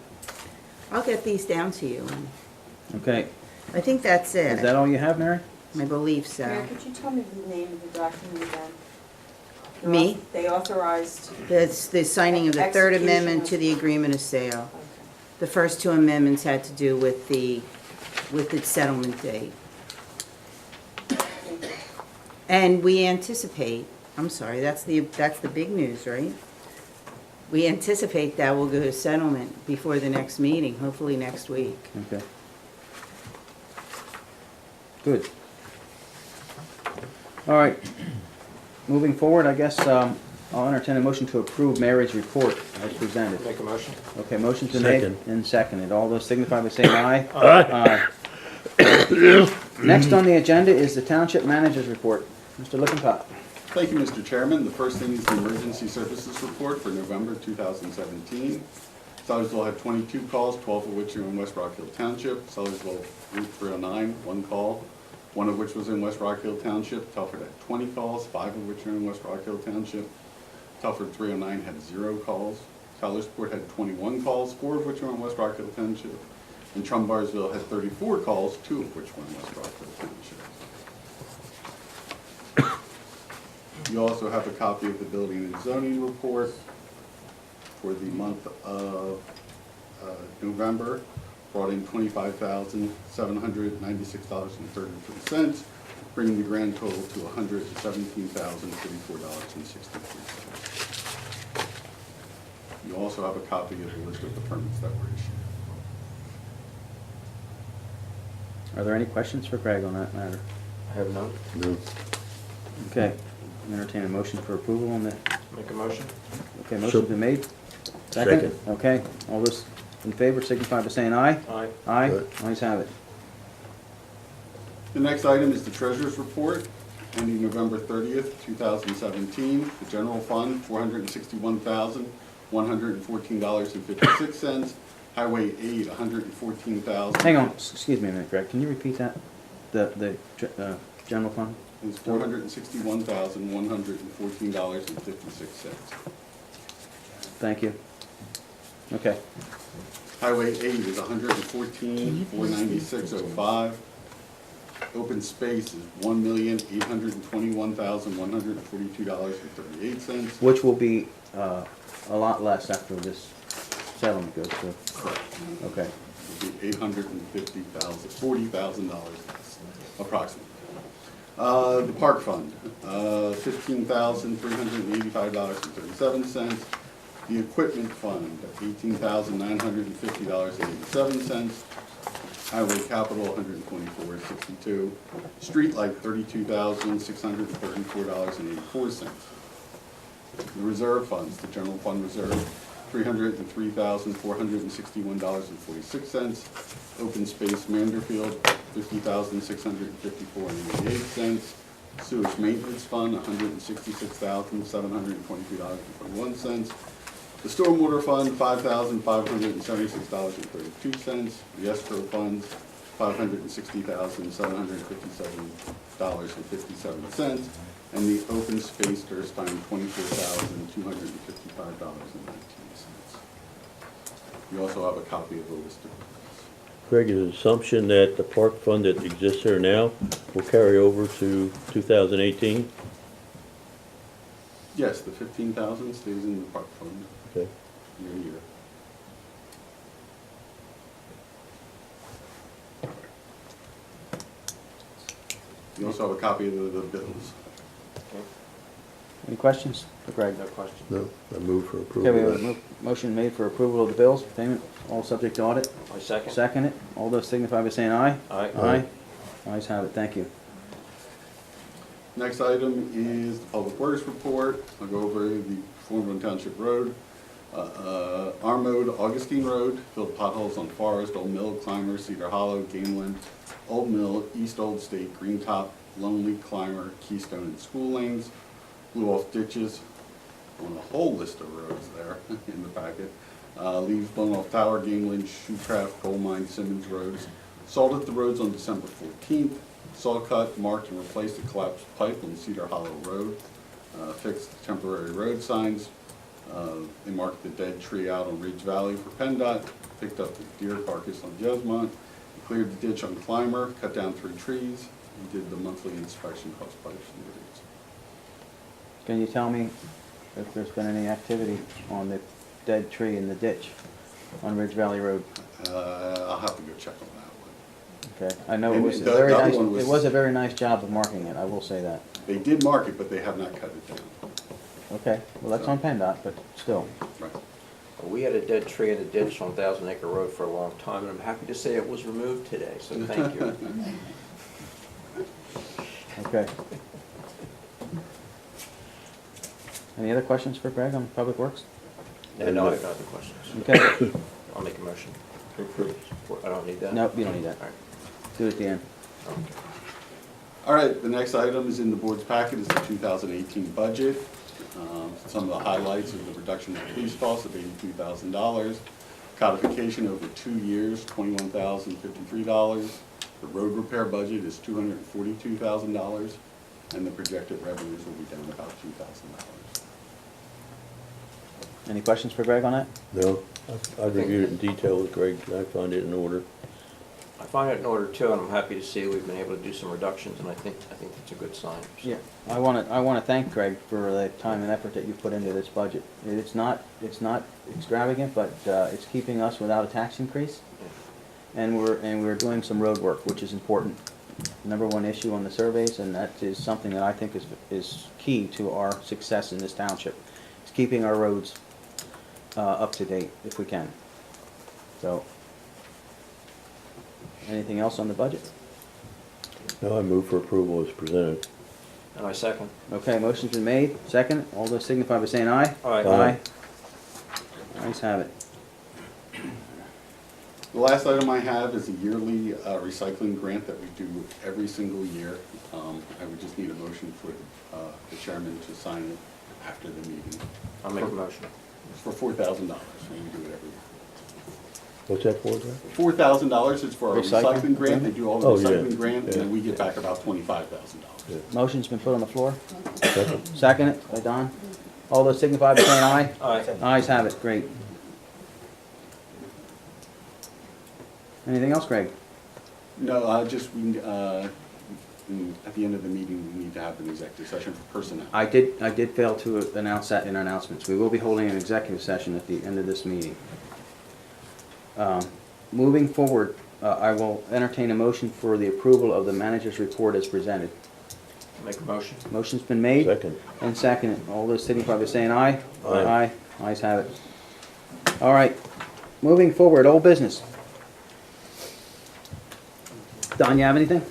I'll get these down to you. Okay, I think that's it. is that all you have, Mary? I believe so. Mayor, could you tell me the name of the document again? Me? They authorized. That's the signing of the third Execution amendment of- to the agreement of sale. Okay. The first two amendments had to do with the settlement date. Thank you. And we anticipate, I'm sorry, that's the big news, right? We anticipate that will go to settlement before the next meeting, hopefully next week. Okay. Good. All right, moving forward, I guess I'll entertain a motion to approve Mary's report as presented. Make a motion. Okay, motion's been made Second. and seconded. All those signify by saying aye. Aye. Next on the agenda is the Township Manager's Report. Mr. Lippincott. Thank you, Mr. Chairman. The first thing is the Emergency Services Report for November 2017. Sellersville had 22 calls, 12 of which are in West Rockhill Township. Sellersville Route 309, 1 call, 1 of which was in West Rockhill Township. Telford had 20 calls, 5 of which are in West Rockhill Township. Telford 309 had 0 calls. Sellersport had 21 calls, 4 of which are in West Rockhill Township. And Trumbarsville had 34 calls, 2 of which were in West Rockhill Township. You also have a copy of the Building and Zoning Report for the month of November. Brought in $25,796.33. bringing the grand total to $117,034.63. You also have a copy of the list of the permits that were issued. Are there any questions for Greg on that matter? I have none. No. Okay, entertain a motion for approval on that. Make a motion? Okay, motion's been made. Second? Okay, all those in favor signify by saying aye. Aye. Aye, Aye. ayes have it. The next item is the treasurer's report, ending November 30th, 2017. The general fund, $461,114.56. Highway 8, $114,000. Hang on, excuse me a minute, Greg, can you repeat that? The general fund? It's $461,114.56. Thank you. Okay, Highway 8 is $114,496.05. Open space is $1,821,142.38. which will be a lot less after this settlement goes through. Correct. Okay, It'll be $40,000 less, approximately. The park fund, $15,385.37. The equipment fund, $18,950.87. Highway capital, $124.62. Streetlight, $32,634.84. The reserve funds, the general fund reserve, $303,461.46. Open space Manderfield, $50,654.88. Sewage maintenance fund, $166,722.41. The stormwater fund, $5,576.32. The escrow funds, $560,757.57. And the open space Durstein, $24,255.19. You also have a copy of the list of bills. Greg, is the assumption that the park fund that exists there now will carry over to 2018? Yes, the $15,000 stays in the park fund Okay. year to year. You also have a copy of the bills. any questions for Greg? No question. No, I move for Okay, approval we of have a that. motion made for approval of the bills, payment, all subject to audit. I second. Second it, all those signify by saying aye. Aye. Aye, ayes have it, thank you. Next item is the Public Works Report. I'll go over the Form Township Road. Armode, Augustine Road, filled potholes on Forest, Old Mill, Clymer, Cedar Hollow, Gameland, Old Mill, East Old State, Green Top, Lonely, Clymer, Keystone, and School Lanes. Blew off ditches on a whole list of roads there in the packet. Leaves blown off Tower, Gameland, Shoecraft, Gold Mine, Simmons Roads. Salted the roads on December 14th. Saw cut, marked, and replaced the collapsed pipe on Cedar Hollow Road. Fixed temporary road signs. They marked the dead tree out on Ridge Valley for PennDOT. Picked up the deer carcass on Jesmont. Cleared the ditch on Clymer, cut down 3 trees, and did the monthly inspection cost pipes and roads. Can you tell me if there's been any activity on the dead tree in the ditch on Ridge Valley Road? I'll have to go check on that one. Okay, I know it And was a the very other nice, one was- it was a very nice job of marking it, I will say that. They did mark it, but they have not cut it down. Okay, well, that's on PennDOT, but still. Right. Well, we had a dead tree in a ditch on Thousand Acre Road for a long time, and I'm happy to say it was removed today, so thank you. Okay. Any other questions for Greg on Public Works? No, I have no other questions. Okay, I'll make a motion. To approve. I don't need that? nope, you don't need that. All right. Do it at the end. All right, the next item is in the board's packet is the 2018 budget. Some of the highlights are the reduction in police costs of $82,000. Codification over 2 years, $21,053. The road repair budget is $242,000, and the projected revenues will be down about $2,000. Any questions for Greg on that? No, I reviewed it in detail with Greg, I found it in order. I find it in order too, and I'm happy to see we've been able to do some reductions, and I think that's a good sign. Yeah, I want to thank Greg for the time and effort that you put into this budget. It's not extravagant, but it's keeping us without a tax increase, and we're doing some road work, which is important. #1 issue on the surveys, and that is something that I think is key to our success in this township. Is keeping our roads up to date if we can. So, anything else on the budget? No, I move for approval as presented. And I second. Okay, motion's been made, second. All those signify by saying aye. Aye. Aye. Ayes have it. The last item I have is a yearly recycling grant that we do every single year. I would just need a motion for the chairman to sign it after the meeting. I'll make a motion. It's for $4,000, and we do it every year. What's that for, Jack? $4,000 is for our Recycling? recycling grant. They do all the Oh, yeah. recycling grant, and Yeah. then we get back about $25,000. Motion's been put on the floor. Second. Second it by Don. All those signify by saying aye. Aye. Ayes have it, great. Anything else, Greg? No, just, at the end of the meeting, we need to have an executive session for personnel. I did fail to announce that in our announcements. We will be holding an executive session at the end of this meeting. Moving forward, I will entertain a motion for the approval of the manager's report as presented. Make a motion. Motion's been made. Second. And seconded. All those signify by saying aye. Aye. Ayes have it. All right. Moving forward, old business. Don, you have anything?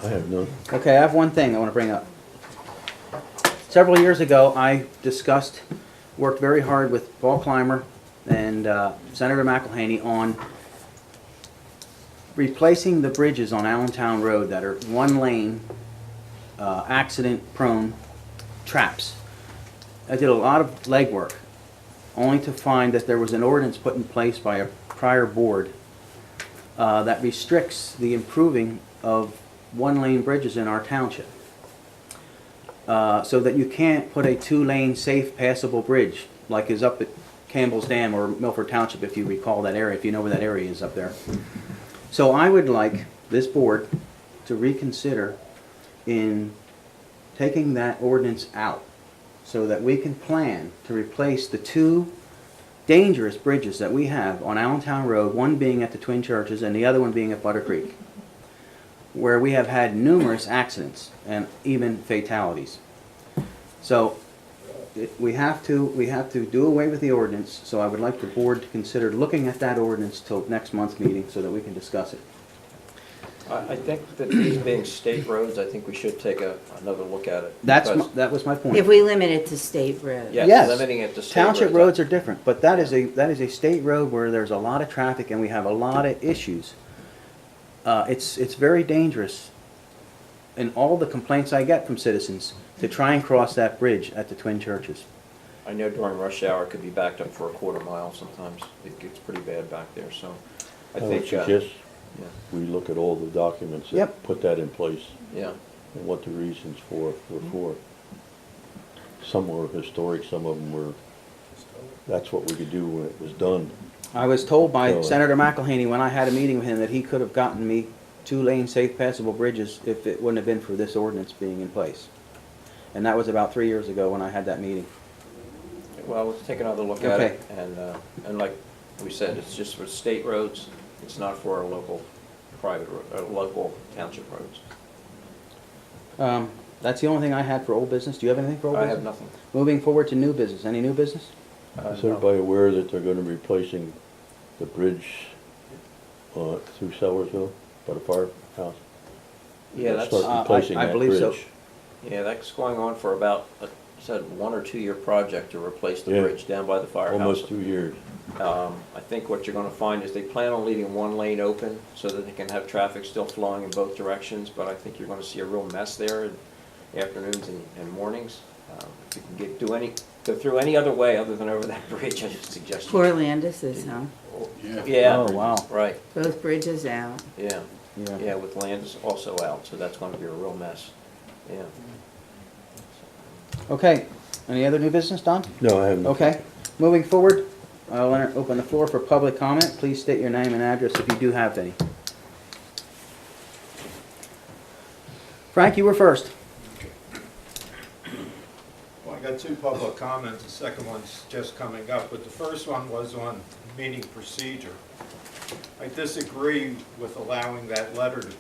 I have none. Okay, I have one thing I want to bring up. Several years ago, I worked very hard with Paul Clymer and Senator McElhaney on replacing the bridges on Allentown Road that are one-lane, accident-prone traps. I did a lot of legwork, only to find that there was an ordinance put in place by a prior board that restricts the improving of one-lane bridges in our township. So that you can't put a two-lane safe passable bridge like is up at Campbell's Dam or Milford Township, if you recall that area, if you know where that area is up there. So I would like this board to reconsider in taking that ordinance out so that we can plan to replace the two dangerous bridges that we have on Allentown Road, one being at the Twin Churches and the other one being at Butter Creek, where we have had numerous accidents and even fatalities. So we have to do away with the ordinance, so I would like the board to consider looking at that ordinance till next month's meeting so that we can discuss it. I think that these being state roads, I think we should take another look at it. That was my point. If we limit it to state roads. Yes, limiting it to state roads. Township roads are different, but that is a state road where there's a lot of traffic and we have a lot of issues. It's very dangerous, and all the complaints I get from citizens to try and cross that bridge at the Twin Churches. I know during rush hour it could be backed up for a quarter mile sometimes. It gets pretty bad back there, so I I would think, suggest yeah. we look at all the documents that Yep. put that in place Yeah, and what the reasons were for. Some were historic, some of them were, that's what we could do when it was done. I was told by So, Senator McElhaney when I had a meeting with him that he could have gotten me two-lane safe passable bridges if it wouldn't have been for this ordinance being in place. And that was about 3 years ago when I had that meeting. well, let's take another look at Okay. it, and like we said, it's just for state roads, it's not for our local private, local township roads. That's the only thing I had for old business. Do you have anything for old I business? have nothing. Moving forward to new business. Any new business? Is No. everybody aware that they're gonna be replacing the bridge through Sellersville by the firehouse? Yeah, that's, Start replacing I that believe so. bridge. yeah, that's going on for about, said 1 or 2 year project to replace the Yeah. bridge down by the firehouse. Almost 2 years. I think what you're gonna find is they plan on leaving one lane open so that they can have traffic still flowing in both directions, but I think you're gonna see a real mess there in afternoons and mornings. If you can go through any other way other than over that bridge, I just suggest you. Poor Landis is, huh? Yeah. Oh, wow. Right, Both bridges out. yeah, Yeah. yeah, with land is also out, so that's gonna be a real mess, yeah. Okay. Any other new business, Don? No, I haven't. Okay. Moving forward, I'll open the floor for public comment. Please state your name and address if you do have any. Frank, you were first. Well, I got 2 public comments, the second one's just coming up, but the first one was on meeting procedure. I disagree with allowing that letter to be